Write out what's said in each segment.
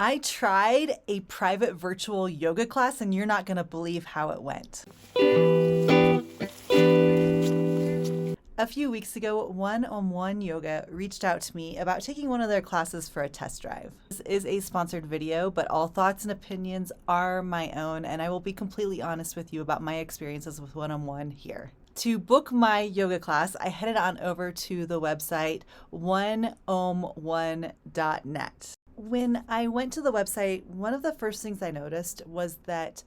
I tried a private virtual yoga class, and you're not going to believe how it went. A few weeks ago, One-on-One Yoga reached out to me about taking one of their classes for a test drive. This is a sponsored video, but all thoughts and opinions are my own, and I will be completely honest with you about my experiences with One-on-One here. To book my yoga class, I headed on over to the website oneom1.net. When I went to the website, one of the first things I noticed was that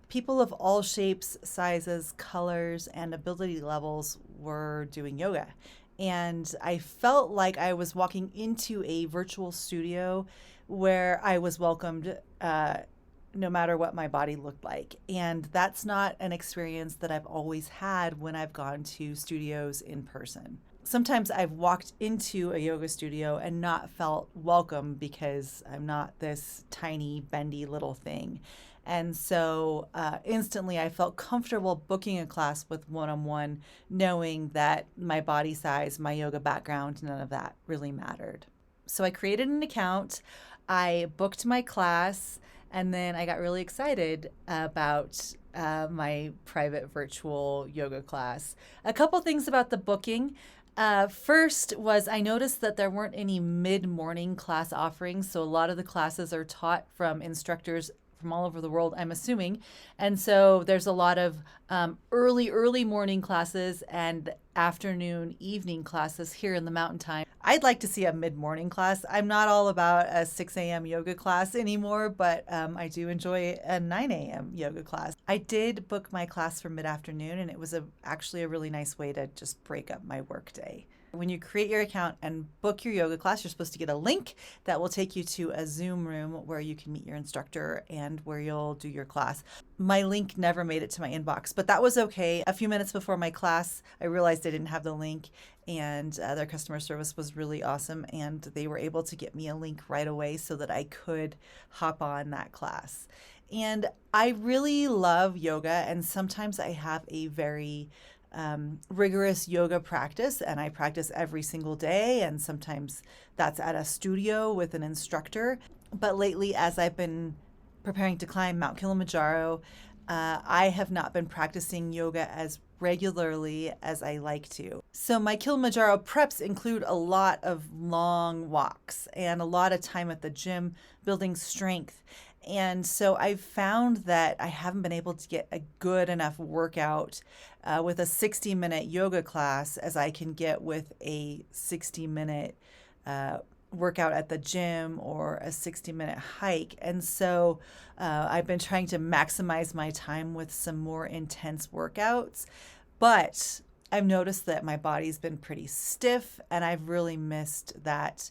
people of all shapes, sizes, colors, and ability levels were doing yoga. And I felt like I was walking into a virtual studio where I was welcomed no matter what my body looked like. And that's not an experience that I've always had when I've gone to studios in person. Sometimes I've walked into a yoga studio and not felt welcome because I'm not this tiny, bendy little thing. And so instantly I felt comfortable booking a class with One-on-One, knowing that my body size, my yoga background, none of that really mattered. So I created an account, I booked my class, and then I got really excited about my private virtual yoga class. A couple things about the booking. First was I noticed that there weren't any mid-morning class offerings, so a lot of the classes are taught from instructors from all over the world, I'm assuming. And so there's a lot of early morning classes and afternoon, evening classes here in the Mountain Time. I'd like to see a mid-morning class. I'm not all about a 6 a.m. yoga class anymore, but I do enjoy a 9 a.m. yoga class. I did book my class for mid-afternoon, and it was actually a really nice way to just break up my workday. When you create your account and book your yoga class, you're supposed to get a link that will take you to a Zoom room where you can meet your instructor and where you'll do your class. My link never made it to my inbox, but that was okay. A few minutes before my class, I realized I didn't have the link, and their customer service was really awesome, and they were able to get me a link right away so that I could hop on that class. And I really love yoga, and sometimes I have a very rigorous yoga practice, and I practice every single day, and sometimes that's at a studio with an instructor. But lately, as I've been preparing to climb Mount Kilimanjaro, I have not been practicing yoga as regularly as I like to. So my Kilimanjaro preps include a lot of long walks and a lot of time at the gym building strength. And so I've found that I haven't been able to get a good enough workout with a 60-minute yoga class as I can get with a 60-minute workout at the gym or a 60-minute hike. And so I've been trying to maximize my time with some more intense workouts. But I've noticed that my body's been pretty stiff, and I've really missed that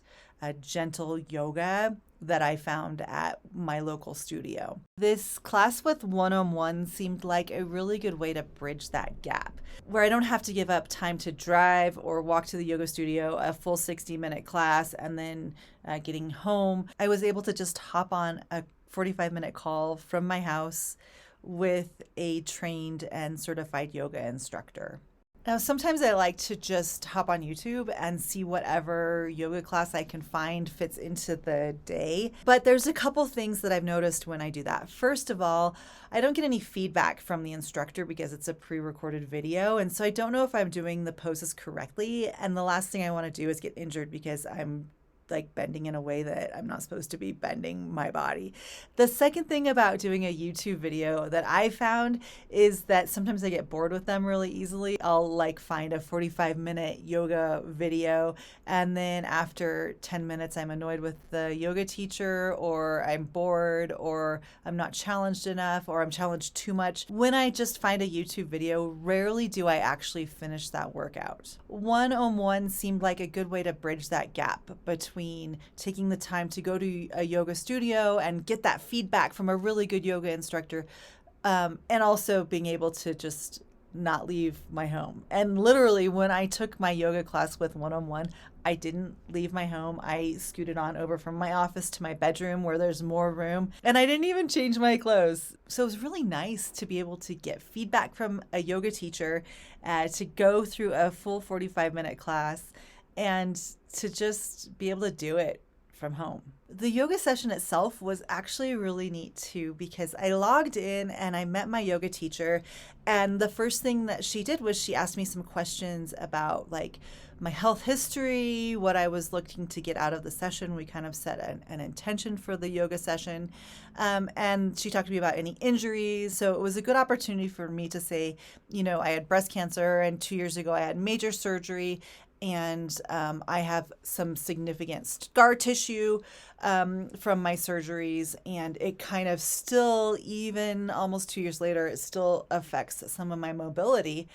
gentle yoga that I found at my local studio. This class with One-on-One seemed like a really good way to bridge that gap, where I don't have to give up time to drive or walk to the yoga studio, a full 60-minute class, and then getting home. I was able to just hop on a 45-minute call from my house with a trained and certified yoga instructor. Now, sometimes I like to just hop on YouTube and see whatever yoga class I can find fits into the day. But there's a couple things that I've noticed when I do that. First of all, I don't get any feedback from the instructor because it's a pre-recorded video. And so I don't know if I'm doing the poses correctly. And the last thing I want to do is get injured because I'm like bending in a way that I'm not supposed to be bending my body. The second thing about doing a YouTube video that I found is that sometimes I get bored with them really easily. I'll like find a 45-minute yoga video, and then after 10 minutes I'm annoyed with the yoga teacher, or I'm bored, or I'm not challenged enough, or I'm challenged too much. When I just find a YouTube video, rarely do I actually finish that workout. One-on-One seemed like a good way to bridge that gap between taking the time to go to a yoga studio and get that feedback from a really good yoga instructor, and also being able to just not leave my home. And literally, when I took my yoga class with One-on-One, I didn't leave my home. I scooted on over from my office to my bedroom where there's more room, and I didn't even change my clothes. So it was really nice to be able to get feedback from a yoga teacher, to go through a full 45-minute class, and to just be able to do it from home. The yoga session itself was actually really neat too because I logged in and I met my yoga teacher. And the first thing that she did was she asked me some questions about like my health history, what I was looking to get out of the session. We kind of set an intention for the yoga session. And she talked to me about any injuries. So it was a good opportunity for me to say, I had breast cancer, and 2 years ago I had major surgery, and I have some significant scar tissue from my surgeries, and it kind of still, even almost 2 years later, it still affects some of my mobility.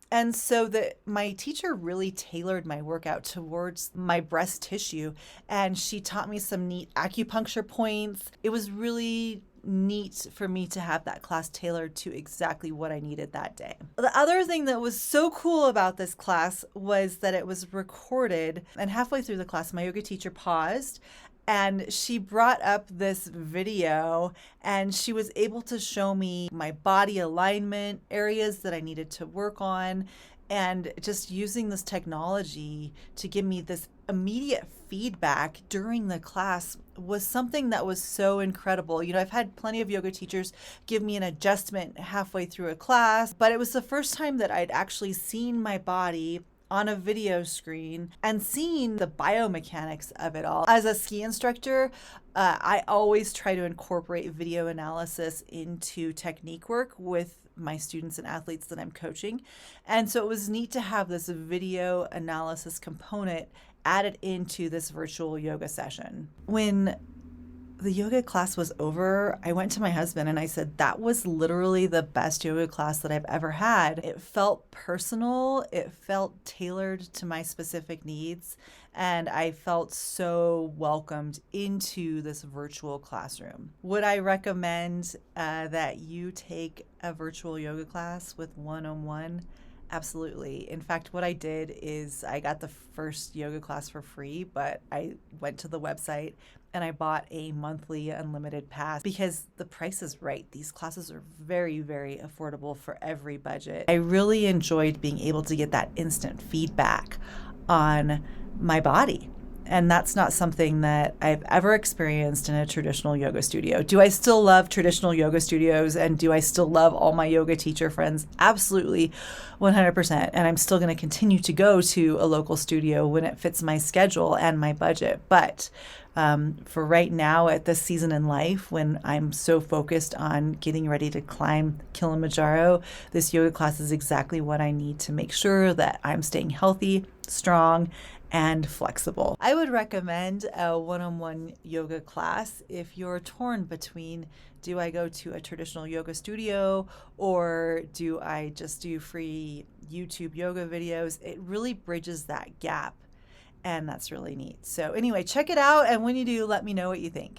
And so my teacher really tailored my workout towards my breast tissue, and she taught me some neat acupuncture points. It was really neat for me to have that class tailored to exactly what I needed that day. The other thing that was so cool about this class was that it was recorded, and halfway through the class, my yoga teacher paused and she brought up this video, and she was able to show me my body alignment, areas that I needed to work on, and just using this technology to give me this immediate feedback during the class was something that was so incredible. I've had plenty of yoga teachers give me an adjustment halfway through a class, but it was the first time that I'd actually seen my body on a video screen and seeing the biomechanics of it all. As a ski instructor, I always try to incorporate video analysis into technique work with my students and athletes that I'm coaching. And so it was neat to have this video analysis component added into this virtual yoga session. When the yoga class was over, I went to my husband and I said, that was literally the best yoga class that I've ever had. It felt personal, it felt tailored to my specific needs, and I felt so welcomed into this virtual classroom. Would I recommend that you take a virtual yoga class with one-on-one? Absolutely. In fact, what I did is I got the first yoga class for free, but I went to the website and I bought a monthly unlimited pass because the price is right. These classes are very, very affordable for every budget. I really enjoyed being able to get that instant feedback on my body. And that's not something that I've ever experienced in a traditional yoga studio. Do I still love traditional yoga studios, and do I still love all my yoga teacher friends? Absolutely, 100%. And I'm still going to continue to go to a local studio when it fits my schedule and my budget. But for right now, at this season in life, when I'm so focused on getting ready to climb Kilimanjaro, this yoga class is exactly what I need to make sure that I'm staying healthy, strong, and flexible. I would recommend a one-on-one yoga class if you're torn between, do I go to a traditional yoga studio or do I just do free YouTube yoga videos? It really bridges that gap, and that's really neat. So anyway, check it out, and when you do, let me know what you think.